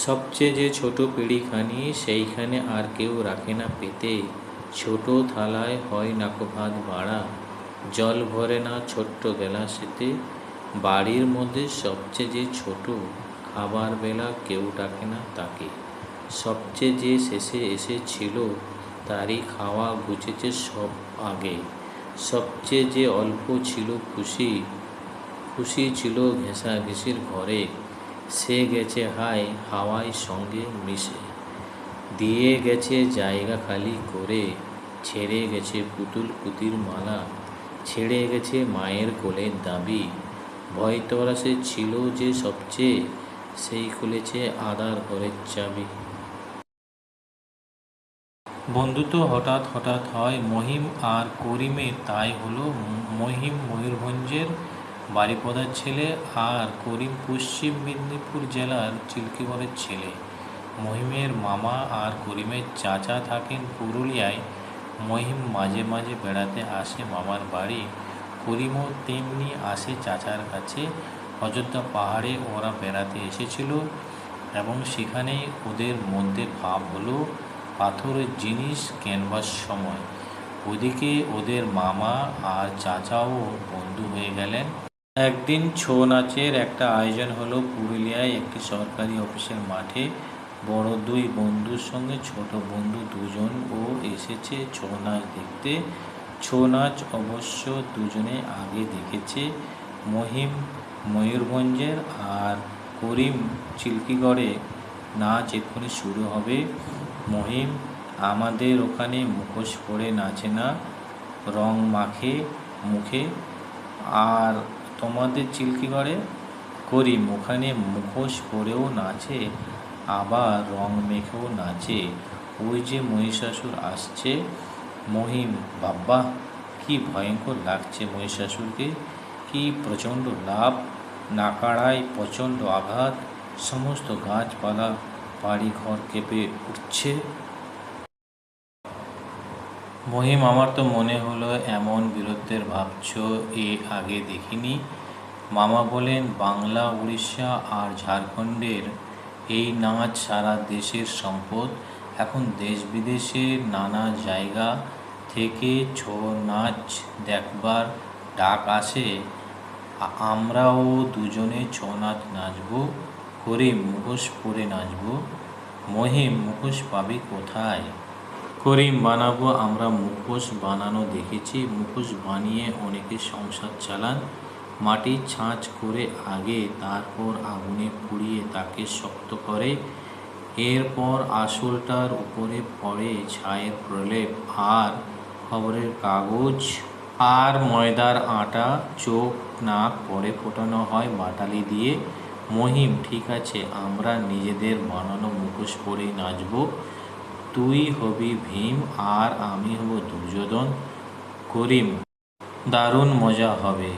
সবচেয়ে যে ছোট পিঁড়িখানি সেইখানে আর কেউ রাখে না পেতে, ছোট থালায় হয় নাকো ভাত বাড়া, জল ভরে না ছোট্ট গেলাসেতে। বাড়ির মধ্যে সবচেয়ে যে ছোট, খাবার বেলা কেউ ডাকে না তাকে। সবচেয়ে যে শেষে এসেছিল, তারই খাওয়া ঘুচেছে সব আগে। সবচেয়ে যে অল্প ছিল খুশি, খুশি ছিল ঘেঁষাঘেঁষির ঘরে, সে গেছে হায় হাওয়ায় সঙ্গে মিশে। দিয়ে গেছে জায়গা খালি করে, ছেড়ে গেছে পুতুল পুতির মালা, ছেড়ে গেছে মায়ের কোলের দাবি। ভয়তরাসে ছিল যে সবচেয়ে, সেই খুলেছে আদার ঘরের চাবি। বন্ধুত্ব হঠাৎ হঠাৎ হয় মহিম আর করিমের, তাই হলো। মহিম ময়ূরভঞ্জের বারিপদার ছেলে আর করিম পশ্চিম মেদিনীপুর জেলার চিল্কিগড়ের ছেলে। মহিমের মামা আর করিমের চাচা থাকেন পুরুলিয়ায়। মহিম মাঝে মাঝে বেড়াতে আসে মামার বাড়ি, করিমও তেমনি আসে চাচার কাছে। অযোধ্যা পাহাড়ে ওরা বেড়াতে এসেছিল এবং সেখানেই ওদের মধ্যে ভাব হলো পাথরের জিনিস কেনবার সময়। ওদিকে ওদের মামা আর চাচাও বন্ধু হয়ে গেলেন। একদিন ছৌ নাচের একটা আয়োজন হলো পুরুলিয়ায় একটি সরকারি অফিসের মাঠে। বড় দুই বন্ধুর সঙ্গে ছোট বন্ধু দুজনও এসেছে ছৌ নাচ দেখতে। ছৌ নাচ অবশ্য দুজনে আগে দেখেছে, মহিম ময়ূরভঞ্জের আর করিম চিল্কিগড়ে। নাচ এক্ষুনি শুরু হবে। মহিম: আমাদের ওখানে মুখোশ পরে নাচে না, রং মাখে মুখে। আর তোমাদের চিল্কিগড়ে? করিম: ওখানে মুখোশ পরেও নাচে, আবার রং মেখেও নাচে। ওই যে মহিষাসুর আসছে। মহিম: বাব্বাহ, কি ভয়ঙ্কর লাগছে মহিষাসুরকে! কি প্রচণ্ড লাফ, নাকাড়ায় প্রচণ্ড আঘাত, সমস্ত গাছপালা বাড়ি ঘর কেঁপে উঠছে। মহিম: আমার তো মনে হলো এমন বীরত্বের ভাবছ এ আগে দেখিনি। মামা বলেন, বাংলা, উড়িষ্যা আর ঝাড়খণ্ডের এই নাচ সারা দেশের সম্পদ। এখন দেশ বিদেশের নানা জায়গা থেকে ছৌ নাচ দেখবার ডাক আসে। আমরাও দুজনে ছৌ নাচ নাচব। করিম: মুখোশ পরে নাচব। মহিম: মুখোশ পাবি কোথায়? করিম: বানাবো আমরা। মুখোশ বানানো দেখেছি। মুখোশ বানিয়ে অনেকে সংসার চালান। মাটির ছাঁচ করে আগে, তারপর আগুনে পুড়িয়ে তাকে শক্ত করে। এরপর আসলটার উপরে পড়ে ছাইয়ের প্রলেপ আর খবরের কাগজ আর ময়দার আটা। চোখ নাক পরে ফোটানো হয় বাটালি দিয়ে। মহিম: ঠিক আছে, আমরা নিজেদের বানানো মুখোশ পরেই নাচব। তুই হবি ভীম আর আমি হব দুর্যোধন। করিম: দারুণ মজা হবে।